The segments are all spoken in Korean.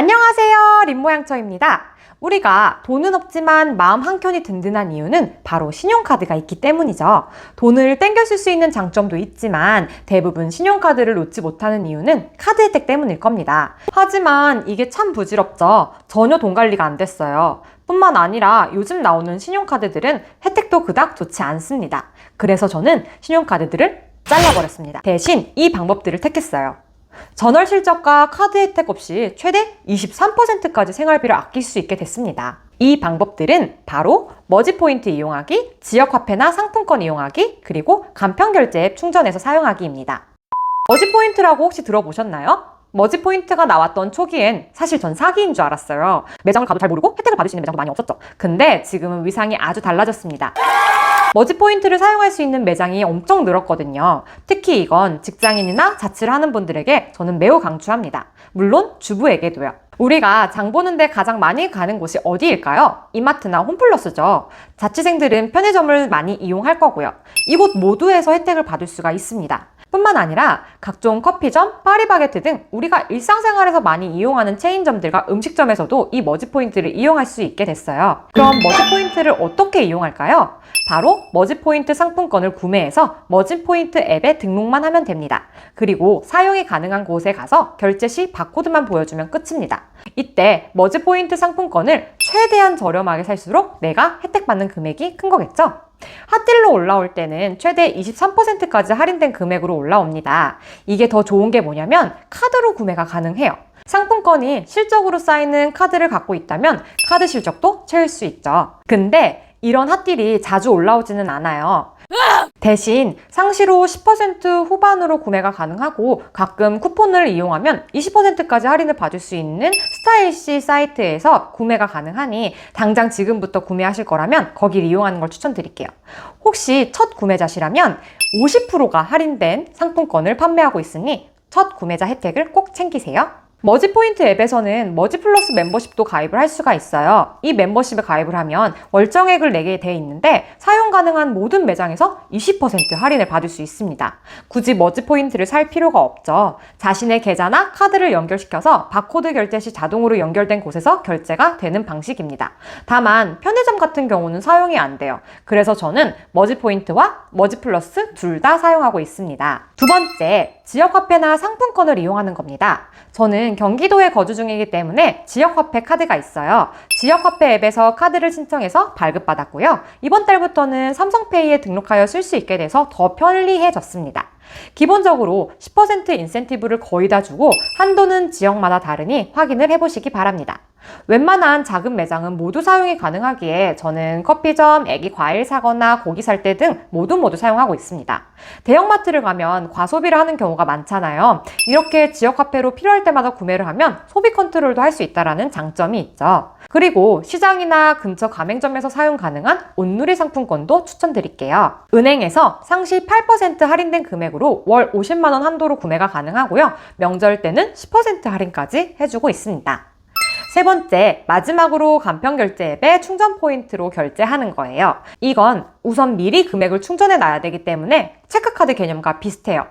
안녕하세요, 림모양처입니다. 우리가 돈은 없지만 마음 한켠이 든든한 이유는 바로 신용카드가 있기 때문이죠. 돈을 땡겨 쓸 수 있는 장점도 있지만 대부분 신용카드를 놓지 못하는 이유는 카드 혜택 때문일 겁니다. 하지만 이게 참 부질없죠. 전혀 돈 관리가 안 됐어요. 뿐만 아니라 요즘 나오는 신용카드들은 혜택도 그닥 좋지 않습니다. 그래서 저는 신용카드들을 잘라버렸습니다. 대신 이 방법들을 택했어요. 전월 실적과 카드 혜택 없이 최대 23%까지 생활비를 아낄 수 있게 됐습니다. 이 방법들은 바로 머지포인트 이용하기, 지역화폐나 상품권 이용하기, 그리고 간편결제 앱 충전해서 사용하기입니다. 머지포인트라고 혹시 들어보셨나요? 머지포인트가 나왔던 초기엔 사실 전 사기인 줄 알았어요. 매장을 가도 잘 모르고 혜택을 받을 수 있는 매장도 많이 없었죠. 근데 지금은 위상이 아주 달라졌습니다. 머지포인트를 사용할 수 있는 매장이 엄청 늘었거든요. 특히 이건 직장인이나 자취를 하는 분들에게 저는 매우 강추합니다. 물론 주부에게도요. 우리가 장 보는데 가장 많이 가는 곳이 어디일까요? 이마트나 홈플러스죠. 자취생들은 편의점을 많이 이용할 거고요. 이곳 모두에서 혜택을 받을 수가 있습니다. 뿐만 아니라 각종 커피점, 파리바게트 등 우리가 일상생활에서 많이 이용하는 체인점들과 음식점에서도 이 머지포인트를 이용할 수 있게 됐어요. 그럼 머지포인트를 어떻게 이용할까요? 바로 머지포인트 상품권을 구매해서 머지포인트 앱에 등록만 하면 됩니다. 그리고 사용이 가능한 곳에 가서 결제 시 바코드만 보여주면 끝입니다. 이때 머지포인트 상품권을 최대한 저렴하게 살수록 내가 혜택받는 금액이 큰 거겠죠? 핫딜로 올라올 때는 최대 23%까지 할인된 금액으로 올라옵니다. 이게 더 좋은 게 뭐냐면 카드로 구매가 가능해요. 상품권이 실적으로 쌓이는 카드를 갖고 있다면 카드 실적도 채울 수 있죠. 근데 이런 핫딜이 자주 올라오지는 않아요. 대신 상시로 10% 후반으로 구매가 가능하고 가끔 쿠폰을 이용하면 20%까지 할인을 받을 수 있는 스타일시 사이트에서 구매가 가능하니 당장 지금부터 구매하실 거라면 거기를 이용하는 걸 추천드릴게요. 혹시 첫 구매자시라면 50%가 할인된 상품권을 판매하고 있으니 첫 구매자 혜택을 꼭 챙기세요. 머지포인트 앱에서는 머지플러스 멤버십도 가입을 할 수가 있어요. 이 멤버십에 가입을 하면 월정액을 내게 돼 있는데 사용 가능한 모든 매장에서 20% 할인을 받을 수 있습니다. 굳이 머지포인트를 살 필요가 없죠. 자신의 계좌나 카드를 연결시켜서 바코드 결제 시 자동으로 연결된 곳에서 결제가 되는 방식입니다. 다만 편의점 같은 경우는 사용이 안 돼요. 그래서 저는 머지포인트와 머지플러스 둘 다 사용하고 있습니다. 두 번째, 지역화폐나 상품권을 이용하는 겁니다. 저는 경기도에 거주 중이기 때문에 지역화폐 카드가 있어요. 지역화폐 앱에서 카드를 신청해서 발급받았고요. 이번 달부터는 삼성페이에 등록하여 쓸 수 있게 돼서 더 편리해졌습니다. 기본적으로 10% 인센티브를 거의 다 주고 한도는 지역마다 다르니 확인을 해보시기 바랍니다. 웬만한 작은 매장은 모두 사용이 가능하기에 저는 커피점, 애기 과일 사거나 고기 살 때 등 모두 사용하고 있습니다. 대형마트를 가면 과소비를 하는 경우가 많잖아요. 이렇게 지역화폐로 필요할 때마다 구매를 하면 소비 컨트롤도 할 수 있다는 장점이 있죠. 그리고 시장이나 근처 가맹점에서 사용 가능한 온누리 상품권도 추천드릴게요. 은행에서 상시 8% 할인된 금액으로 월 50만 원 한도로 구매가 가능하고요. 명절 때는 10% 할인까지 해주고 있습니다. 세 번째, 마지막으로 간편결제 앱에 충전 포인트로 결제하는 거예요. 이건 우선 미리 금액을 충전해 놔야 되기 때문에 체크카드 개념과 비슷해요.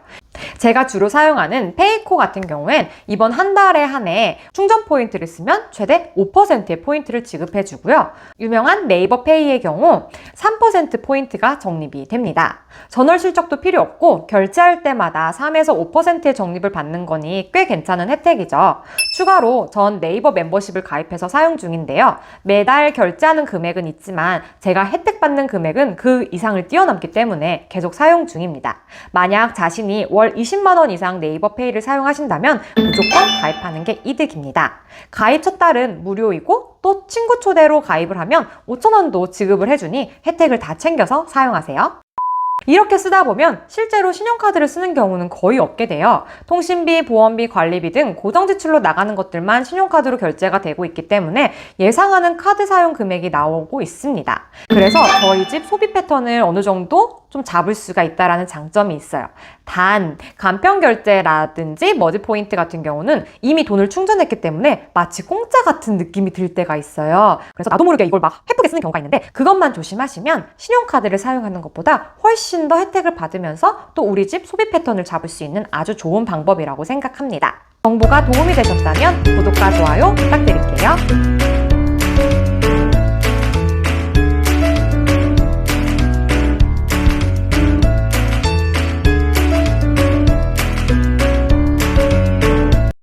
제가 주로 사용하는 페이코 같은 경우엔 이번 한 달에 한해 충전 포인트를 쓰면 최대 5%의 포인트를 지급해 주고요. 유명한 네이버 페이의 경우 3% 포인트가 적립이 됩니다. 전월 실적도 필요 없고 결제할 때마다 3에서 5%의 적립을 받는 거니 꽤 괜찮은 혜택이죠. 추가로 전 네이버 멤버십을 가입해서 사용 중인데요. 매달 결제하는 금액은 있지만 제가 혜택 받는 금액은 그 이상을 뛰어넘기 때문에 계속 사용 중입니다. 만약 자신이 월 20만 원 이상 네이버 페이를 사용하신다면 무조건 가입하는 게 이득입니다. 가입 첫 달은 무료이고 또 친구 초대로 가입을 하면 5천 원도 지급을 해주니 혜택을 다 챙겨서 사용하세요. 이렇게 쓰다 보면 실제로 신용카드를 쓰는 경우는 거의 없게 돼요. 통신비, 보험비, 관리비 등 고정 지출로 나가는 것들만 신용카드로 결제가 되고 있기 때문에 예상하는 카드 사용 금액이 나오고 있습니다. 그래서 저희 집 소비 패턴을 어느 정도 좀 잡을 수가 있다는 장점이 있어요. 단, 간편결제라든지 머지포인트 같은 경우는 이미 돈을 충전했기 때문에 마치 공짜 같은 느낌이 들 때가 있어요. 그래서 나도 모르게 이걸 막 예쁘게 쓰는 경우가 있는데 그것만 조심하시면 신용카드를 사용하는 것보다 훨씬 더 혜택을 받으면서 또 우리 집 소비 패턴을 잡을 수 있는 아주 좋은 방법이라고 생각합니다. 정보가 도움이 되셨다면 구독과 좋아요 부탁드릴게요.